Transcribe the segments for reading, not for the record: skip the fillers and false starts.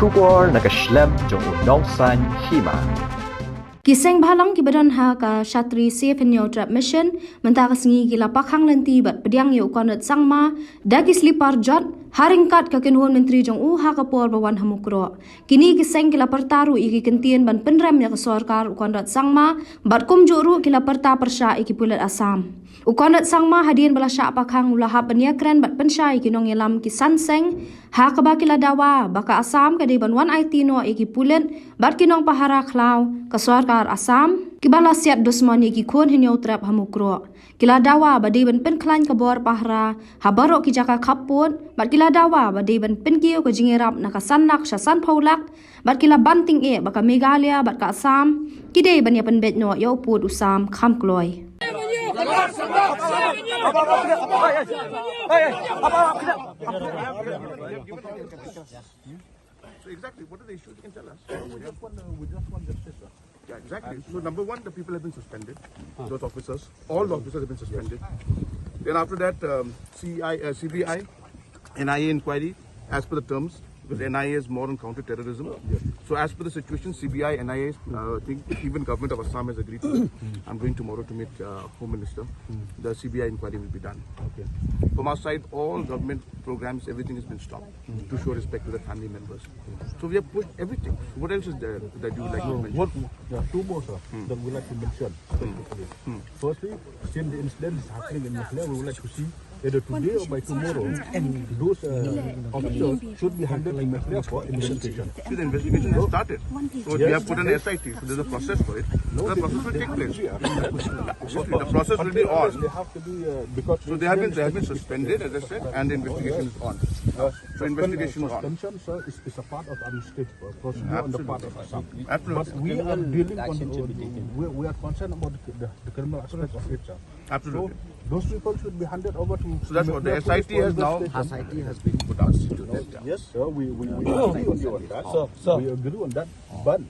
Shubor nakaslem jong unongsan hima. Kiseng balang kibadan ha ka Shatri Safe and Trap Mission mentaka sengi gila pakhang lenti bat pediang yu konat sangma dagi slipar jot haringkat ka kenhun menteri jong ha ka por bawan hamukro kini kiseng gila pertaru iki kentien ban penrem ya ka sarkar konat sangma bat kum juru gila perta persya iki pulat Asam ukonat sangma hadian bala syak pakhang ulahap baniakran bat pensya iki nong yelam ki sanseng ha ka bakila dawa baka Asam ka di ban wan IT no iki pulat bat kinong pahara klau ka sarkar Asam kibala siat dosmani ki khon hinyo trap hamukro kila dawa badi ban pen klan ka bor pahra habaro ki jaka khapot bat kila dawa badi ban pen kiyo ka jingerap na ka sannak syasan paulak bat kila banting e baka Megalia bat ka Asam kidei ban ya pen bet no yo put usam kham kloy So exactly, what are the issues? You can tell us. We just want justice. Yeah, exactly. So number one, the people have been suspended. Those officers, all the officers have been suspended. Then after that, CBI, NIA inquiry, as per the terms, because NIA is more on counter-terrorism. So as per the situation, CBI, NIA, I think even government of Assam has agreed to it. I'm going tomorrow to meet Home Minister. The CBI inquiry will be done. Okay. From our side, all government programs, everything has been stopped to show respect to the family members. So we have put everything. What else is there that you would like to mention? Two more, sir, that we would like to mention. Firstly, since the incident is happening in Muslim, we would like to see either today or by tomorrow, those officers should be handled in Muslim for investigation. See, the investigation has started. So we have put an SIT. So there's a process for it. So the process will take place. The process will be on. They have to be because So they have been suspended, as I said, and the investigation is on. So investigation is on. suspension, sir, is a part of administrative procedure on the part of Assam. Absolutely. But we are dealing on, we are concerned about the criminal aspect of it, sir. Absolutely. So those people should be handed over to. So that's what the SIT has now. SIT has been put out to that. Yes, sir, we agree on that. We agree on that. But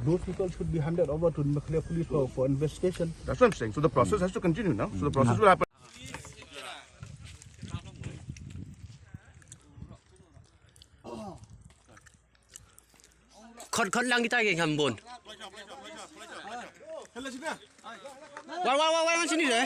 those people should be handed over to Nuclear Police for investigation. That's what I'm saying. So the process has to continue now. So the process will happen. Kon lang kita kayak ngambon. Wah sini deh.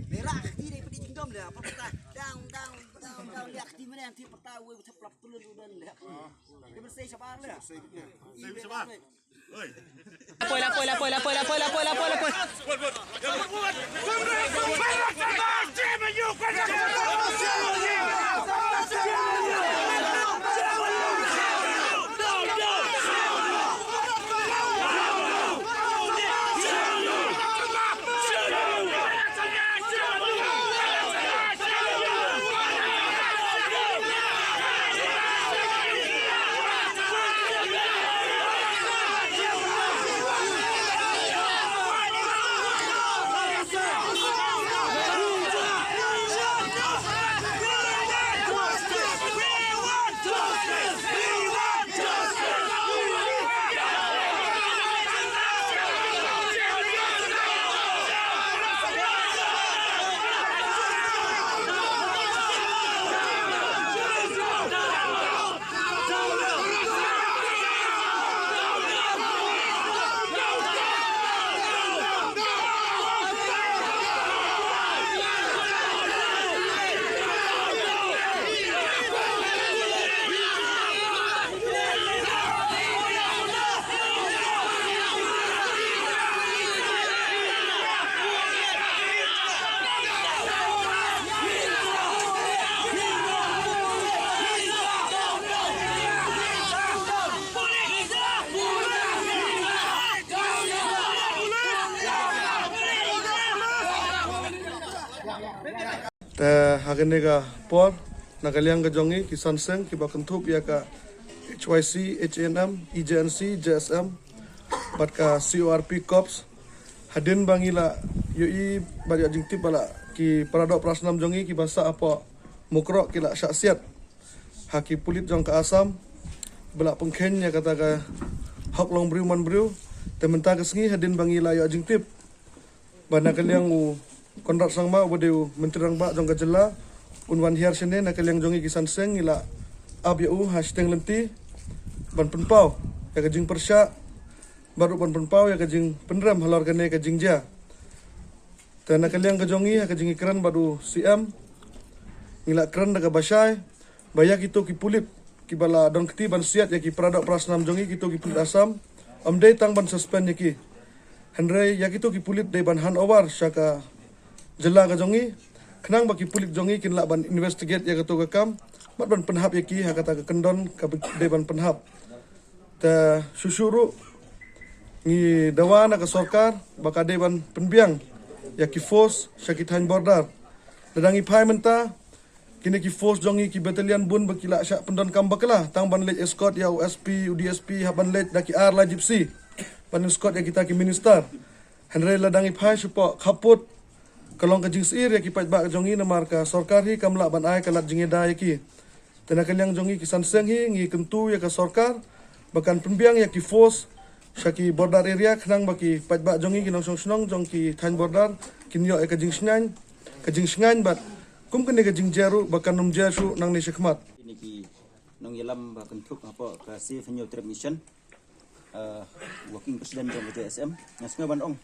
Berak di pedi jengdom dah apa peta down lihat di mana yang ti peta we teplak tulun udan dah dia bersih sabar dah sabar oi Hagene ka por nakaliang ka jongi ki sanseng ki bakentup ya ka HYC, HNM, EJNC, JSM, bat ka CORP Corps hadin bangila yoi bari ajing tip bala ki paradok prasnam jongi ki basa apa mukrok kila syaksiat haki pulit jong ka Asam bala pengken ya kata ka hak long briu man briu tementa kesengi hadin bangila yo ajing tip bana kaliang u kontrak sangma bodeu menteri rang ba jong ka jela unwan hiar sene na kaliang jongi kisan seng ila ab ya u hashtag lenti ban penpau ya kajing persya baru ban penpau ya kajing penram halor kane kajing ja tana kaliang kajongi ya kajing ikran baru CM ngila kran daga basai bayak itu ki pulit ki bala don keti ban siat ya ki pradok prasnam jongi kitu ki pulit Asam amdei tang ban suspend ya ki Henry ya kitu ki pulit de ban handover syaka jela ka jongi kenang baki pulit jongi kin la ban investigate ya ketu kam mat ban penhap ya ki ha kata ka kendon ka de ban penhap ta susuru ni dawana ka sorkar baka de ban penbiang ya ki force syakit han border dadangi pai menta kini ki force jongi ki battalion bun bakila syak pendon kam bakala tang ban late escort ya USP UDSP haban late daki ar la gypsy ban escort ya kita ki minister Henry ladangi pai supo kaput kalong kajing sir ya ki pat ba jongi namar ka sorkar hi kamla ban ai kalat jinge da ya ki tena kaliang jongi kisan seng hi ngi kentu ya ka sorkar bakan pembiang ya ki force syaki border area kenang baki pat ba jongi ki nong snong jong ki than border kinyo ya kajing sngan bat kum kene kajing jaru bakan num jasu nang ni syakmat ini ki nong yalam ba kentuk apa ka safe new trip mission working president jong JSM ngasnga ban ong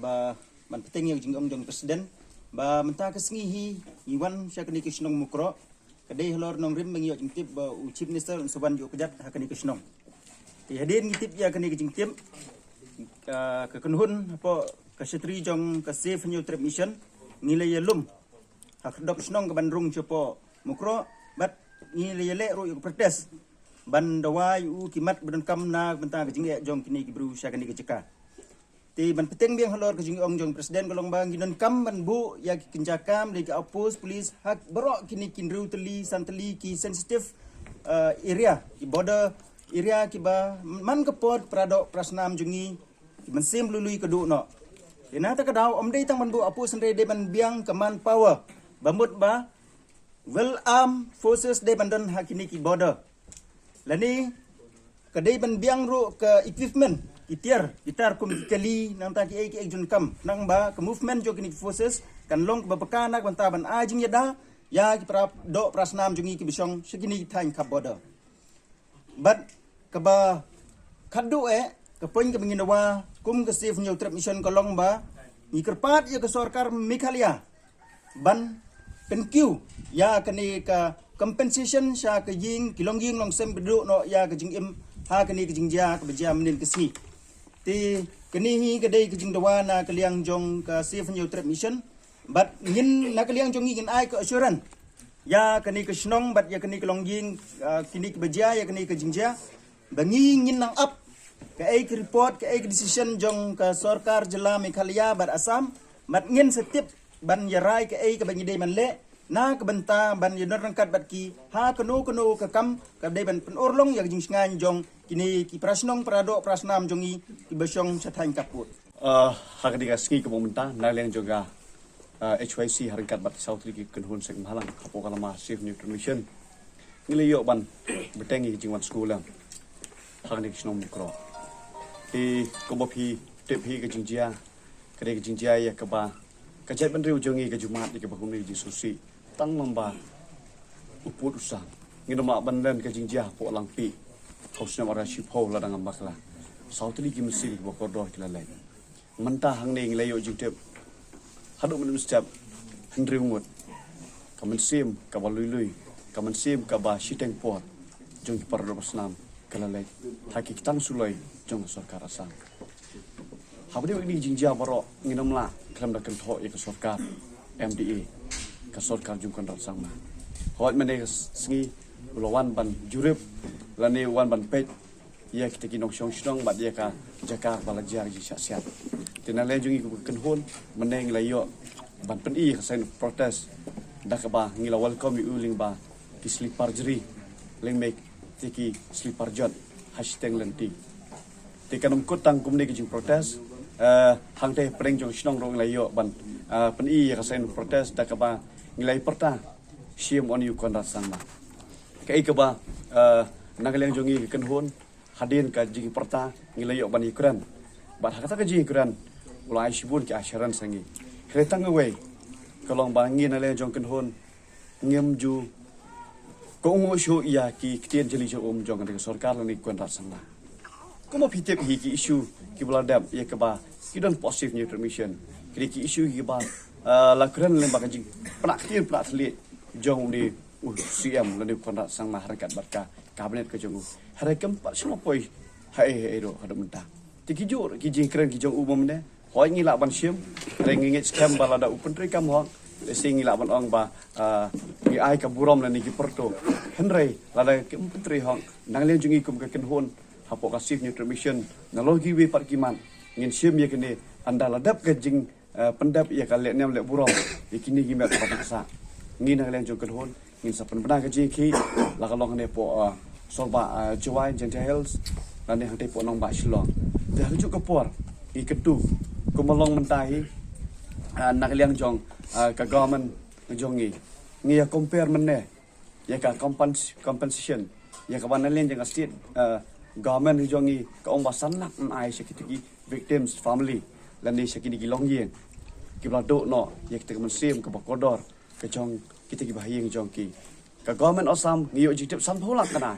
ba man penting yang jingong jong presiden ba menta kesengihi iwan syakani kisnong mukro kadai halor nong rim mengiyo jingtip ba chief minister suban jo kejat hakani kisnong ti hadin ngitip ya kani jingtip ka kenhun apa ka setri jong ka safe new trip mission nilai yelum hak dok kisnong ka bandrung chopo mukro bat nilai yele ro yo protes ban dawai u kimat badan kamna benta ka jingya jong kini kibru syakani keceka ti ban peteng biang halor ke jing ong jong presiden kolong bang ginon kam ban bu ya kinjakam le ke opus police hak berok kini kinru teli santeli ki sensitive area ki border area ki ba man ke pod pradok prasnam jungi ki ban sim lului kedu no ina ta kadau om dei tang ban bu opus re de ban biang command power bambut ba well armed forces de ban don hak kini ki border lani kadai ban biang ro ke equipment gitar kum kali nang ta ki ek jun kam nang ba ke movement jo kini forces kan long ba pakana ban ta ban ajing yada ya ki pra do prasnam jungi ki bisong segini thain kap border but ke ba khadu ke poin ke binginawa kum ke safe new trip mission ko long ba ni kerpat ya ke sorkar Meghalaya ban penkiu ya kani ka compensation sya ke ying kilong ying long sem bedu no ya ke jing im ha kani ke jing ja ke bejam nin ke si ti kini hi kadai kejing dawana kaliang jong ka safe new trip mission but ngin na kaliang jong ngin ai ke assurance ya kani ke snong but ya kani ke longjing kini ke beja ya kani ke jingja bangi ngin nang up ke ai ke report ke ai ke decision jong ka sorkar jela Meghalaya bar Asam mat ngin setip ban yarai ke ai ke bangi dei man le na ke benta ban yenar rangkat bat ki ha keno ke kam ke dei ban penorlong ya jing sngan jong kini ki prasnong pradok prasnam jongi ki besong sathain kaput hak diga ski ke momenta naleng juga HYC harkat bat sautri ki kenhun sek malang kapo kalama safe new mission ngiliyo ban betengi jingwan sekolah hak dik snom mikro ti kobopi tepi ke jingjia kede ke jingjia ya ke ba kajat ban riu jongi ke jumat ke bahuni ji susi tang lamba uput usang nginom ban dan ke jingjia po langpi hausnya orang shipau ladang ambaklah sautli ki mesin bokordoh kilalai mentah hang ning layo jitep haduk menum setiap hendri umut kamen sim ka balului kamen sim ka ba shiteng pot jong pardo pasnam kilalai haki kitang sulai jong sarkar Asam habdi ini jingja baro nginom la klam da kentho ya ka sarkar MDA ka sarkar jong kan sama hot mene sngi lawan ban jurip lani wan ban pet ya kita kinong syong bat dia ka jakar bala jar ji syat tinale jungi ku kenhon meneng layo ban pen i ka sen protes dak ba ngila welcome you ling ba ki slipar jeri ling make tiki slipar jot hashtag lenti tikanum kutang kumne ki jing protes hang te preng jong snong rong layo ban pen I ya kasen protes dak ba ngilai perta shame on you konrat sama kai ka ba nagaleng jongi ken hon hadin ka jing perta ngilai ban ikran bat kata ka jing ikran ulai shibun ki asharan sangi kretang away kalong bangin ale jong ken hon ngem ju ko ngo shu ya ki ktien jeli jo jong ka sarkar ni konrat sama kuma pitep hi ki issue ki bladam ya ka ba kidon positive new transmission ki issue ki ba la kren le ba ka jing prak tien prak thli jong di CM le konrat sang ma harakat barka kabinet ke jong harakam pa sino poi hai ro hada menta tiki jor ki jing kren ki jong umum ne hoi ngi la ban sim reng ngi scam bala da upun tri kam ho sing ngi la ban ong ba ki ai ka burom le ni ki porto henry la da ki menteri hong nang le jungi kum ka ken hon hapo ka sif new transmission na logi we par kiman ngin sim ye kene anda ladap ke jing pendap ya ka le nem le burom ikini gi me ka paksa ngi nang le jong ken hon ngin sa pen bana ka ji ki la ka long ne po solba jawai gentiles la ne hante po nong ba shlong da ju ka por I ketu kumalong mentahi nak liang jong ka government jongi ngi ya compare menne ya ka compensation ya ka ban liang jang state government jongi ka ong basan lak ai sekitiki victims family lan ni sekini gilong yen ki bla do no ya kita mensim ka bakodor ka jong kita ki bahing jong ki ka government osam ngi yo jitip san pholak kana